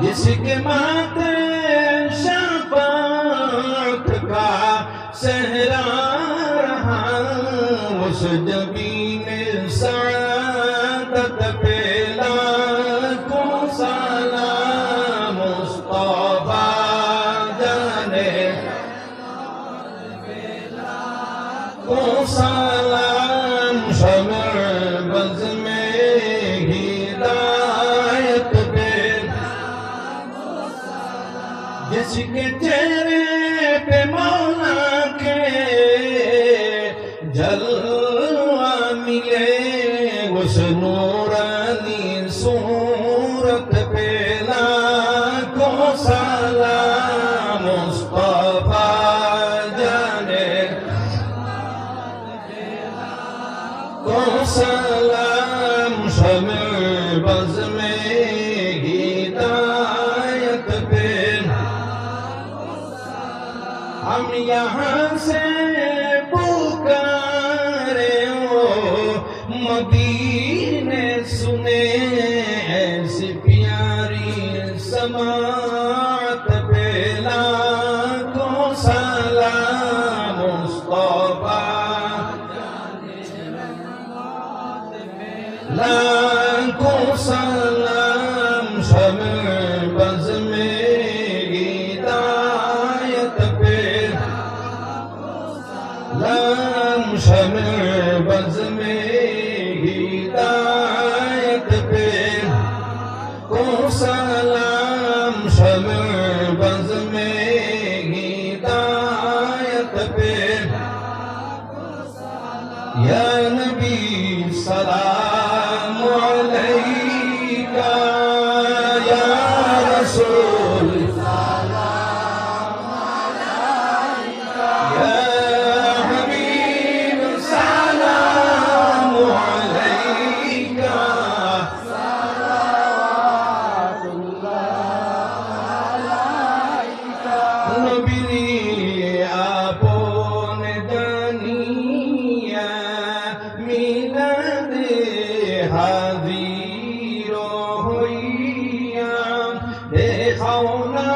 जिसके माथे शफ़ाअत का सहरा रहा, उस जबीन सआदत पे लाखों सलाम। मुस्तफा जाने को सलाम। शमअ बज़ में हिदायत पे जिसके चेहरे पे मौला के जलवा मिले, उस नूरानी सूरत पे लाखों सलाम। मुस्तफा जाने को सलाम। शमअ बज़ में हिदायत पे हम यहाँ से पुकारे हो, मदीने सुने ऐसी प्यारी समात पे लाखों सलाम। मुस्तफा लाखों सलाम। शमअ बज़ में हिदायत पे लाम। शमअ बज़ में हिदायत पे को सलाम। शमअ बज़ में हिदायत पे या नबी सलाम अलैका, या रसूल सलाम अलैका, या हबीब सलाम अलैका। नबी आपन जानिया मिलाद हाजिर হইয়া, দেখাও না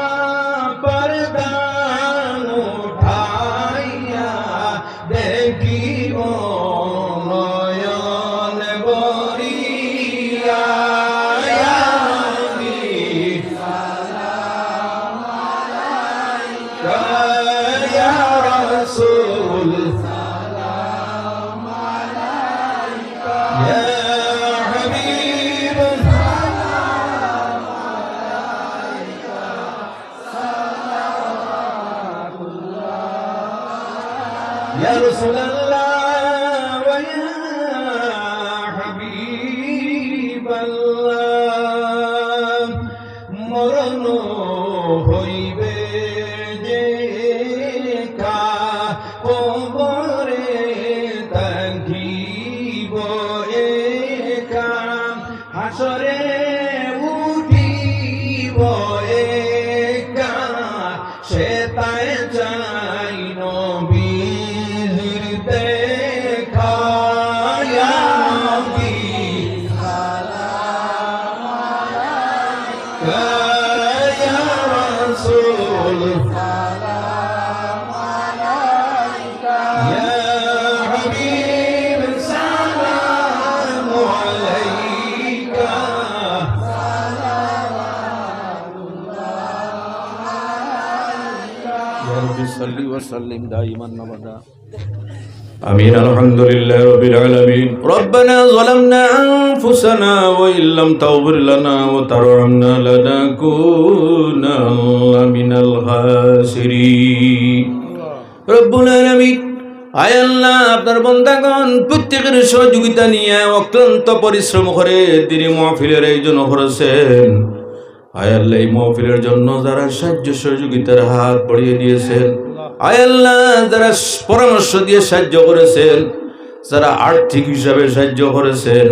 পর্দান উঠাইয়া, দেখিব নয়ন ভরিয়া। ইয়া নবী সালাম আলাইকা, ইয়া রাসূল সালাম আলাইকা, ইয়া হাবিব সালাম আলাইকা। সালাওয়াতুল্লাহ ইয়া রাসূলাল্লাহ ওয়া ইয়া হাবিবাল্লাহ। মরণ হইবে যে কা, কবরে থাকিব একা, হাসরে উঠিব একা, সে তাই চাই নবীর দেখা। ইয়া নবী সালাম আলাইকা, ইয়া রাসূল সালাম আলাইকা, ইয়া হাবিব সালাম আলাইকা। يا رب صل وسلم دائما ابدا آمين الحمد لله رب العالمين ربنا ظلمنا أنفسنا وإن لم تغفر لنا وترحمنا لنكونن من الخاسرين رب العالمين আয় আল্লাহ, আপনার বান্দাগণ প্রত্যেকের সহযোগিতা নিয়ে অক্লান্ত পরিশ্রম করে তিনি মাহফিলের আয়োজন করেছেন। আয় আল্লাহ, এই মাহফিলের জন্য যারা সাহায্য সহযোগিতার হাত বাড়িয়ে দিয়েছেন, আয় আল্লাহ যারা পরামর্শ দিয়ে সাহায্য করেছেন, যারা আর্থিক হিসাবে সাহায্য করেছেন,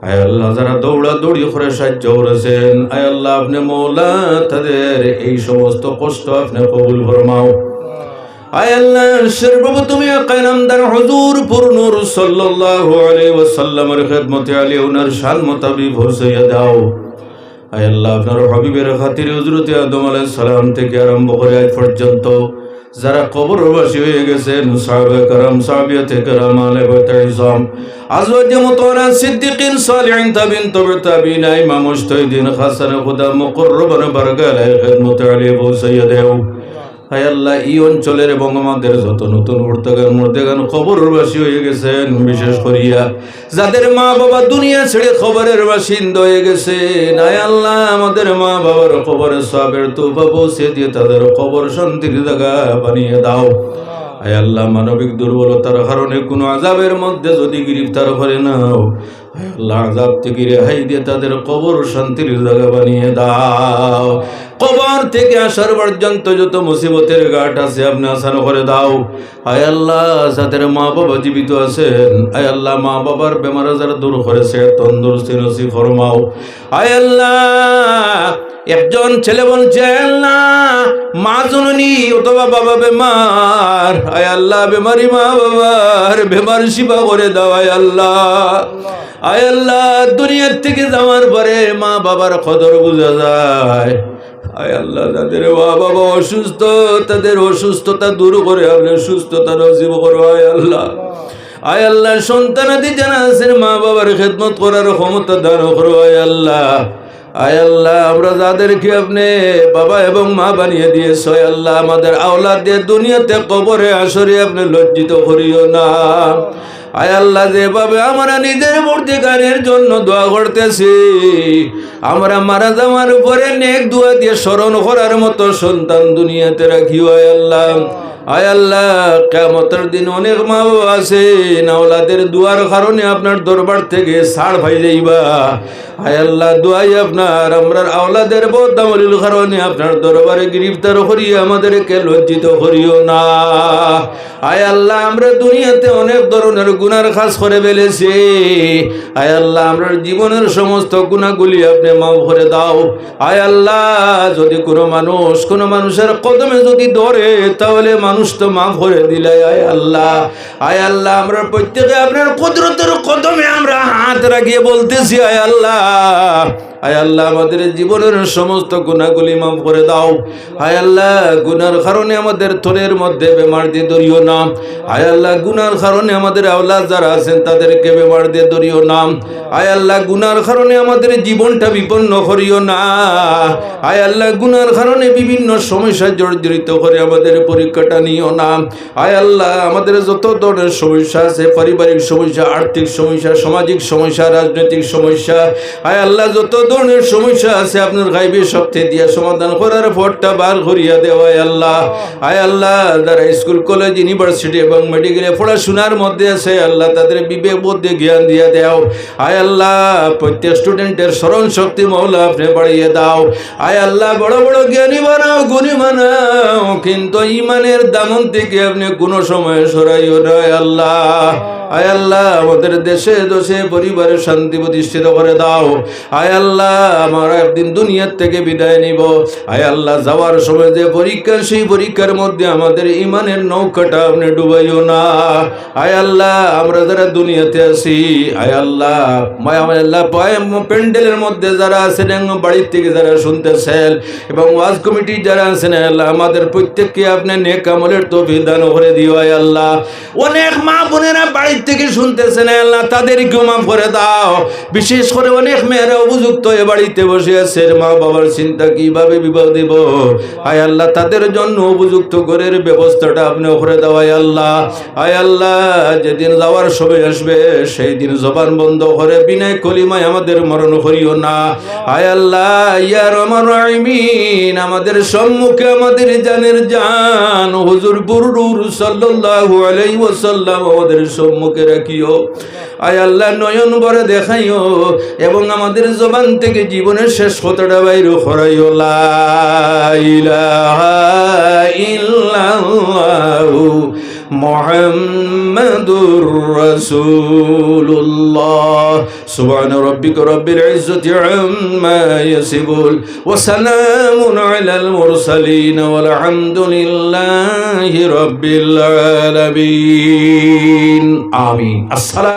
আয় আল্লাহ যারা দৌড়াদৌড়ি করে সাহায্য করেছেন, আয় আল্লাহ আপনি মওলা তাদের এই সমস্ত কষ্ট আপনি কবুল ফরমাও। আয় আল্লাহ সর্বপ্রথমে কায়নামদার হুজুর পুরনূর সাল্লাল্লাহু আলাইহি ওয়াসাল্লামের খিদমতে আলী ওনার শান মোতাবিক পৌঁছাইয়া দাও। আয় আল্লাহ আপনার হাবিবের খাতিরে হযরত আদম আলাইহিস সালাম থেকে আরম্ভ করে আজ পর্যন্ত যারা কবরবাসী হয়ে গেছেন, সাহাবা کرام, সাহাবিয়াতে کرام, আলে বাইতে ইজম, আজওয়াজে মুতাহহারা, সিদ্দিকিন, সালিহিন, তাবিন, তবে তাবিন, ইমাম মুজতাহিদিন, হাসান খুদা, মুকররবান, বারগালে খিদমত আলী আবু সাইয়্যিদেও, হায় আল্লাহ এই অঞ্চলের এবং আমাদের যত নতুন মুর্দেগান কবরবাসী হয়ে গেছেন, বিশেষ করিয়া যাদের মা বাবা দুনিয়া ছেড়ে কবরের বাসিন্দা হয়ে গেছে, হায় আল্লাহ আমাদের মা বাবার কবরে সওয়াবের তওবা পৌঁছে দিয়ে তাদের কবর শান্তির জায়গা বানিয়ে দাও। হায় আল্লাহ মানবিক দুর্বলতার কারণে কোনো আযাবের মধ্যে যদি গ্রেফতার করে নাও, হায় আল্লাহ আযাব থেকে রেহাই দিয়ে তাদের কবর শান্তির জায়গা বানিয়ে দাও। কবর থেকে আসার পর্যন্ত যত মুসিবতের ঘাট আছে আপনি আসান করে দাও। হায় আল্লাহ যাদের মা বাবা জীবিত আছেন, হায় আল্লাহ মা বাবার বেমার আজার দূর করেছে, তন্দুরস্তি নসিব ফরমাও। হায় আল্লাহ একজন ছেলে বলছে আল্লাহ মা জননী অথবা বাবা বেমার, হায় আল্লাহ বেমারি মা বাবার বেমার শিফা করে দাও। হায় আল্লাহ, হায় আল্লাহ দুনিয়ার থেকে যাওয়ার পরে মা বাবার কদর বোঝা যায়। হায় আল্লাহ যাদের মা বাবা অসুস্থ তাদের অসুস্থতা দূর করে আপনি সুস্থতা নসিব করো। হায় আল্লাহ, হায় আল্লাহ সন্তানাদি যারা আছেন মা বাবার খেদমত করার ক্ষমতা দান করো। হায় আল্লাহ, আয় আল্লাহ আমরা যাদেরকে আপনি বাবা এবং মা বানিয়ে দিয়েছ, আয় আল্লাহ আমাদের আওলাদ দিয়ে দুনিয়াতে কবরে আসরে আপনি লজ্জিত করিও না। আয় আল্লাহ যেভাবে আমরা নিজের মুর্দিগানের জন্য দোয়া করতেছি, আমরা মারা যাওয়ার পরে নেক দোয়া দিয়ে স্মরণ করার মতো সন্তান দুনিয়াতে রাখিও। আয় আল্লাহ, আয় আল্লাহ কিয়ামতের দিন অনেক মা বাবা আছে আওলাদের দুয়ার কারণে আপনার দরবার থেকে ছাড় পাই যাইবা। আয় আল্লাহ দোয়াই আপনার আমরার আওলাদের বদআমলির কারণে আপনার দরবারে গ্রেফতার করিয়া আমাদেরকে লজ্জিত করিও না। আয় আল্লাহ আমরা দুনিয়াতে অনেক ধরনের গুনার কাজ করে ফেলেছি, আয় আল্লাহ আমরা জীবনের সমস্ত গুনাহগুলি আপনি মাফ করে দাও। আয় আল্লাহ যদি কোনো মানুষের কদমে যদি ধরে তাহলে মানুষ তো মাফ করে দিলে। আয় আল্লাহ, আয় আল্লাহ আমরা প্রত্যেকে আপনার কুদরতের কদমে আমরা হাত রাখিয়ে বলতেছি আয় আল্লাহ, আয় আল্লাহ আমাদের জীবনের সমস্ত গুনাহগুলি মাফ করে দাও। আয় আল্লাহ গুনার কারণে আমাদের থরের মধ্যে বেমার দিয়ে ধরিও না। আয় আল্লাহ গুনার কারণে আমাদের আওলাদ যারা আছেন তাদেরকে বেমার দিয়ে ধরিও না। আয় আল্লাহ গুনার কারণে আমাদের জীবনটা বিপন্ন করিও না। আয় আল্লাহ গুনার কারণে বিভিন্ন সমস্যা জর্জরিত করে আমাদের পরীক্ষাটা নিও না। আয় আল্লাহ আমাদের যত ধরনের সমস্যা আছে, পারিবারিক সমস্যা, আর্থিক সমস্যা, সামাজিক সমস্যা, রাজনৈতিক সমস্যা, আয় আল্লাহ যত ধরনের সমস্যা আছে আপনার গায়বী শক্তি দিয়ে সমাধান করার পথটা বার করিয়া দেওয়া। আয় আল্লাহ, আয় আল্লাহ যারা স্কুল কলেজ ইউনিভার্সিটি এবং মেডিকেলে পড়াশোনার মধ্যে আছে আল্লাহ তাদের বিবেক বুদ্ধি জ্ঞান দিয়ে দাও। আয় আল্লাহ প্রত্যেক স্টুডেন্টের স্মরণ শক্তি মওলা আপনি বাড়িয়ে দাও। আয় আল্লাহ বড় বড় জ্ঞানী বানাও, গুণী বানাও, কিন্তু ইমানের দামন থেকে আপনি কোনো সময় সরাইও না। আয় আল্লাহ, আয় আল্লাহ আমাদের দেশে দোষে পরিবারের শান্তি প্রতিষ্ঠিত করে দাও। আয় আল্লাহ আমরা একদিন দুনিয়ার থেকে বিদায় নিব। আয় আল্লাহ যাওয়ার সময় যে পরীক্ষা, সেই পরীক্ষার মধ্যে আমাদের ইমানের নৌকাটা আপনি ডুবাইও না। আয় আল্লাহ আমরা যারা দুনিয়াতে আছি, আয় আল্লাহ প্যান্ডেলের মধ্যে যারা আছেন এবং বাড়ির থেকে যারা শুনতেছেন এবং ওয়াজ কমিটি যারা আছেন আল্লাহ আমাদের প্রত্যেককে আপনি নেক আমলের তৌফিক দান করে দিও। আয় আল্লাহ অনেক মা বোনেরা বাড়ির থেকে শুনতেছেন আল্লাহ তাদেরকেও মাফ করে দাও। বিশেষ করে অনেক মেয়েরা উপযুক্ত হয়ে বাড়িতে বসে আছে, মা বাবার চিন্তা কিভাবে বিবাহ দিব। আয় আল্লাহ তাদের জন্য উপযুক্ত ঘরের ব্যবস্থাটা আপনি করে দাও। আয় আল্লাহ, আয় আল্লাহ যেদিন যাওয়ার সময় আসবে সেই দিন জবান বন্ধ করে বিনয় কলিমায় আমাদের মরণ করিও না। আয় আল্লাহ ইয়া রহমান রাহিমিন আমাদের সম্মুখে আমাদের জানের জান হুজুর বুরুর সাল্লাল্লাহু আলাইহি ওয়াসাল্লাম আমাদের সম্মুখে রাখিও। আয় আল্লাহ নয়ন ভরে দেখাইও এবং আমাদের জবান থেকে জীবনের শেষ কথাটা বাইর করাইও। লা ইলাহা ইল্লাল্লাহু মুহাম্মাদুর রাসূলুল্লাহ। সুবহানা রাব্বিকা রাব্বিল ইজ্জাতি আম্মা ইয়াসিফুন ওয়া সালামুন আলাল মুরসালিন ওয়াল হামদুলিল্লাহি রাব্বিল আলামিন। আমিন। আসসালাম।